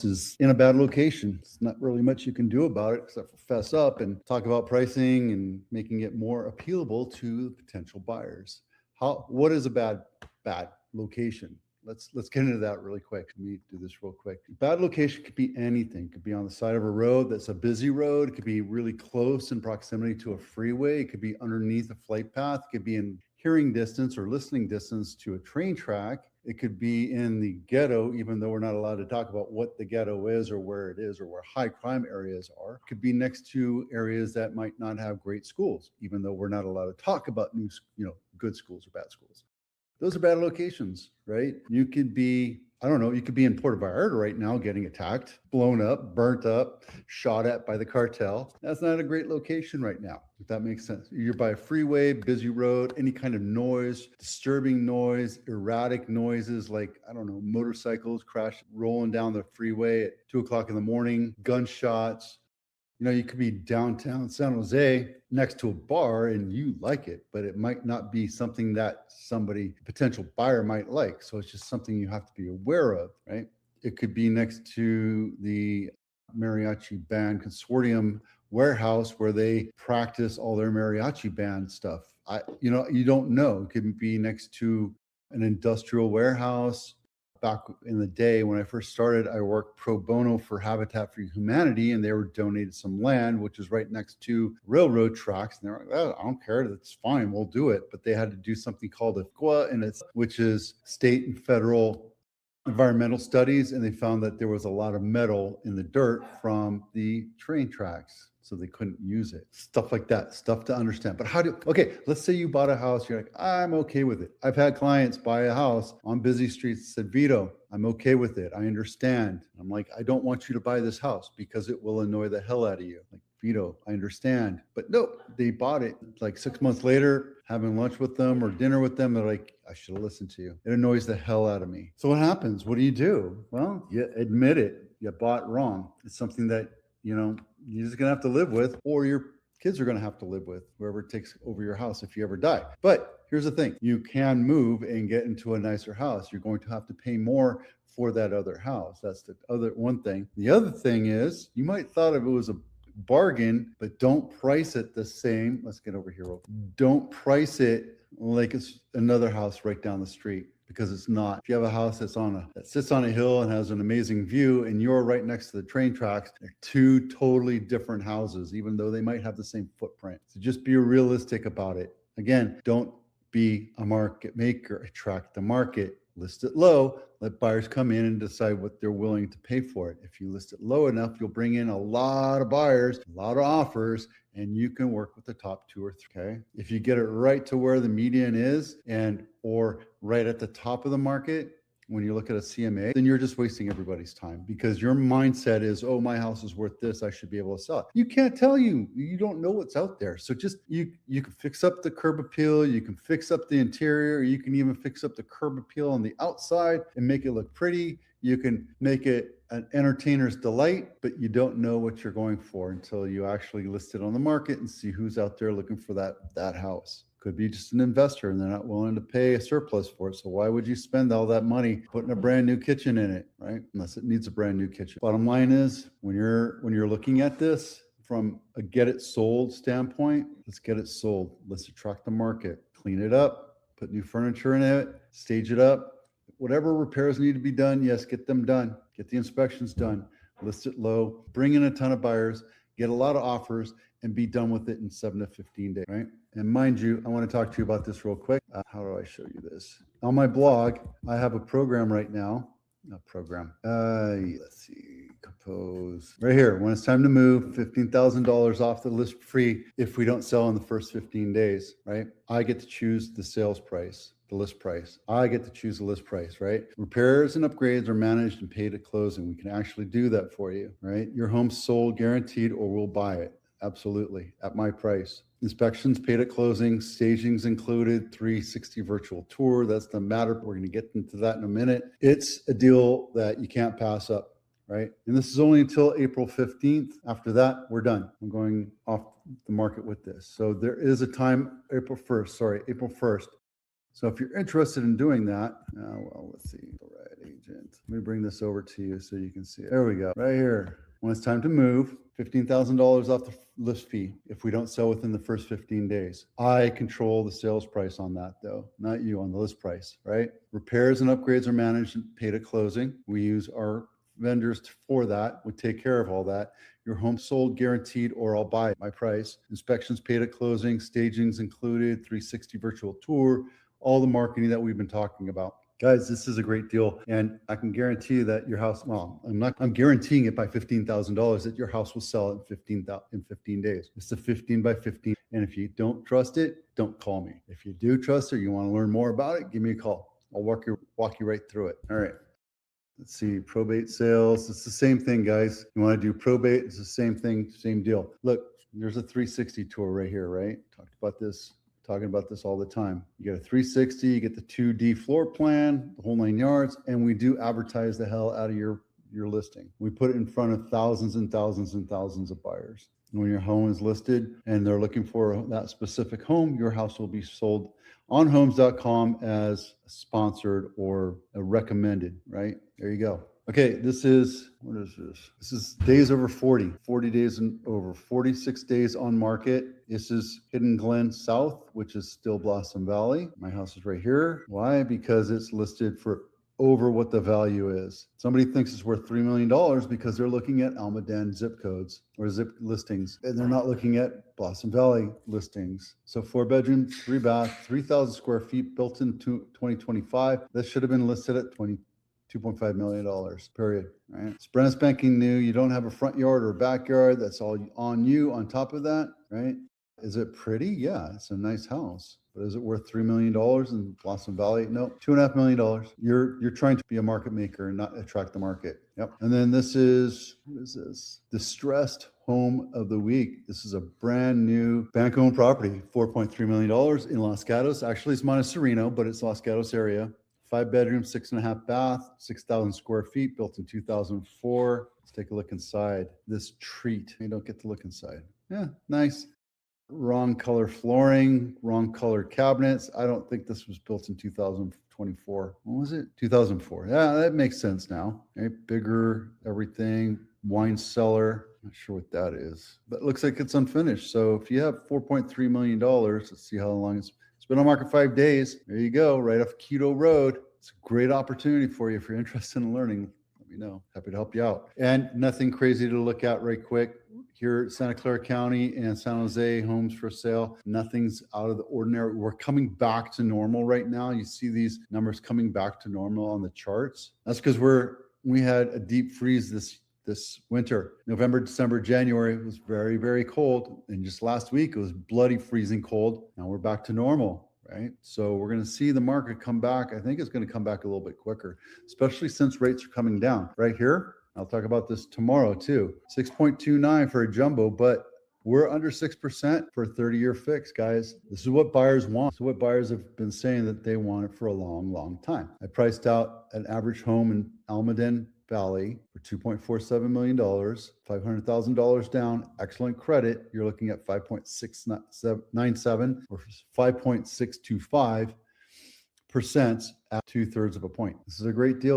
is in a bad location. It's not really much you can do about it except for fess up and talk about pricing and making it more appealable to potential buyers. What is a bad location? Let's get into that really quick. Let me do this real quick. Bad location could be anything. It could be on the side of a road that's a busy road. It could be really close in proximity to a freeway. It could be underneath a flight path. It could be in hearing distance or listening distance to a train track. It could be in the ghetto, even though we're not allowed to talk about what the ghetto is or where it is or where high crime areas are. It could be next to areas that might not have great schools, even though we're not allowed to talk about good schools or bad schools. Those are bad locations, right? You could be, I don't know, you could be in Puerto Vallarta right now getting attacked, blown up, burnt up, shot at by the cartel. That's not a great location right now, if that makes sense. You're by a freeway, busy road, any kind of noise, disturbing noise, erratic noises like, I don't know, motorcycles rolling down the freeway at 2:00 in the morning, gunshots. You could be downtown San Jose next to a bar and you like it, but it might not be something that potential buyer might like. So it's just something you have to be aware of, right? It could be next to the mariachi band consortium warehouse where they practice all their mariachi band stuff. You don't know. It could be next to an industrial warehouse. Back in the day when I first started, I worked pro bono for Habitat for Humanity, and they were donated some land, which is right next to railroad tracks. And they're like, oh, I don't care. That's fine. We'll do it. But they had to do something called a FQA, which is state and federal environmental studies. And they found that there was a lot of metal in the dirt from the train tracks. So they couldn't use it. Stuff like that, stuff to understand. But okay, let's say you bought a house. You're like, I'm okay with it. I've had clients buy a house on busy streets, said, Vito, I'm okay with it. I understand. I'm like, I don't want you to buy this house because it will annoy the hell out of you. Like, Vito, I understand. But no, they bought it. Like 6 months later, having lunch with them or dinner with them, they're like, I should have listened to you. It annoys the hell out of me. So what happens? What do? Well, you admit it. You bought wrong. It's something that you're just going to have to live with, or your kids are going to have to live with, whoever takes over your house if you ever die. But here's the thing. You can move and get into a nicer house. You're going to have to pay more for that other house. That's the other one thing. The other thing is you might thought of it was a bargain, but don't price it the same. Let's get over here. Don't price it like it's another house right down the street. Because it's not. If you have a house that sits on a hill and has an amazing view and you're right next to the train tracks, they're two totally different houses, even though they might have the same footprint. So just be realistic about it. Again, don't be a market maker. Attract the market. List it low. Let buyers come in and decide what they're willing to pay for it. If you list it low enough, you'll bring in a lot of buyers, a lot of offers, and you can work with the top 2 or 3. Okay. If you get it right to where the median is or right at the top of the market, when you look at a CMA, then you're just wasting everybody's time because your mindset is, oh, my house is worth this. I should be able to sell it. You can't tell you. You don't know what's out there. So just you can fix up the curb appeal. You can fix up the interior. You can even fix up the curb appeal on the outside and make it look pretty. You can make it an entertainer's delight, but you don't know what you're going for until you actually list it on the market and see who's out there looking for that house. Could be just an investor and they're not willing to pay a surplus for it. So why would you spend all that money putting a brand new kitchen in it, right? Unless it needs a brand new kitchen. Bottom line is when you're looking at this from a get it sold standpoint, let's get it sold. Let's attract the market, clean it up, put new furniture in it, stage it up. Whatever repairs need to be done, yes, get them done. Get the inspections done. List it low, bring in a ton of buyers, get a lot of offers, and be done with it in 7 to 15 days, right? And mind you, I want to talk to you about this real quick. How do I show you this? On my blog, I have a program right now. Let's see, compose. Right here, when it's time to move, $15,000 off the list free if we don't sell in the first 15 days, right? I get to choose the sales price. The list price. I get to choose the list price, right? Repairs and upgrades are managed and paid at closing. We can actually do that for you, right? Your home's sold guaranteed or we'll buy it. Absolutely. At my price. Inspections paid at closing, staging's included, 360 virtual tour. That's the matter. We're going to get into that in a minute. It's a deal that you can't pass up, right? And this is only until April 15th. After that, we're done. I'm going off the market with this. So there is a time, April 1st. So if you're interested in doing that, let's see, the right agent. Let me bring this over to you so you can see it. There we go. Right here. When it's time to move, $15,000 off the list fee if we don't sell within the first 15 days. I control the sales price on that though, not you on the list price, right? Repairs and upgrades are managed and paid at closing. We use our vendors for that. We take care of all that. Your home sold guaranteed, or I'll buy it, my price. Inspections paid at closing, staging's included, 360 virtual tour, all the marketing that we've been talking about. Guys, this is a great deal. And I can guarantee you that your house, well, I'm guaranteeing it by $15,000 that your house will sell in 15 days. It's a 15 by 15. And if you don't trust it, don't call me. If you do trust it, you want to learn more about it, give me a call. I'll walk you right through it. All right. Let's see, probate sales. It's the same thing, guys. You want to do probate, it's the same thing, same deal. Look, there's a 360 tour right here, right? Talking about this all the time. You get a 360, you get the 2D floor plan, the whole 9 yards, and we do advertise the hell out of your listing. We put it in front of thousands and thousands and thousands of buyers. And when your home is listed and they're looking for that specific home, your house will be sold on homes.com as sponsored or a recommended, right? There you go. Okay, this is, what is this? This is days over 40 days and over 46 days on market. This is Hidden Glen South, which is still Blossom Valley. My house is right here. Why? Because it's listed for over what the value is. Somebody thinks it's worth $3 million because they're looking at Almaden zip codes or zip listings, and they're not looking at Blossom Valley listings. So 4 bedroom, 3 bath, 3,000 square feet, built in 2025. This should have been listed at $2.5 million, period, right? It's brand spanking new. You don't have a front yard or a backyard. That's all on you on top of that, right? Is it pretty? Yeah, it's a nice house. But is it worth $3 million in Blossom Valley? No, $2.5 million. You're trying to be a market maker and not attract the market. Yep. And then this is, what is this? Distressed home of the week. This is a brand new bank-owned property, $4.3 million in Los Gatos. Actually, it's Montecito, but it's Los Gatos area. 5 bedrooms, 6.5 bath, 6,000 square feet, built in 2004. Let's take a look inside. This treat. You don't get to look inside. Yeah, nice. Wrong color flooring, wrong color cabinets. I don't think this was built in 2024. When was it? 2004. Yeah, that makes sense now. Right? Bigger, everything. Wine cellar. Not sure what that is, but it looks like it's unfinished. So if you have $4.3 million, let's see how long it's been on market 5 days. There you go, right off Quito Road. It's a great opportunity for you if you're interested in learning. Let me know. Happy to help you out. And nothing crazy to look at right quick. Here at Santa Clara County and San Jose, homes for sale. Nothing's out of the ordinary. We're coming back to normal right now. You see these numbers coming back to normal on the charts. That's because we had a deep freeze this winter. November, December, January, it was very, very cold. And just last week, it was bloody freezing cold. Now we're back to normal, right? So we're going to see the market come back. I think it's going to come back a little bit quicker, especially since rates are coming down. Right here, I'll talk about this tomorrow too. 6.29 for a jumbo, but we're under 6% for a 30-year fix, guys. This is what buyers want. This is what buyers have been saying that they want it for a long, long time. I priced out an average home in Almaden Valley for $2.47 million, $500,000 down, excellent credit. You're looking at 5.697 or 5.625% at 2/3 of a point. This is a great deal.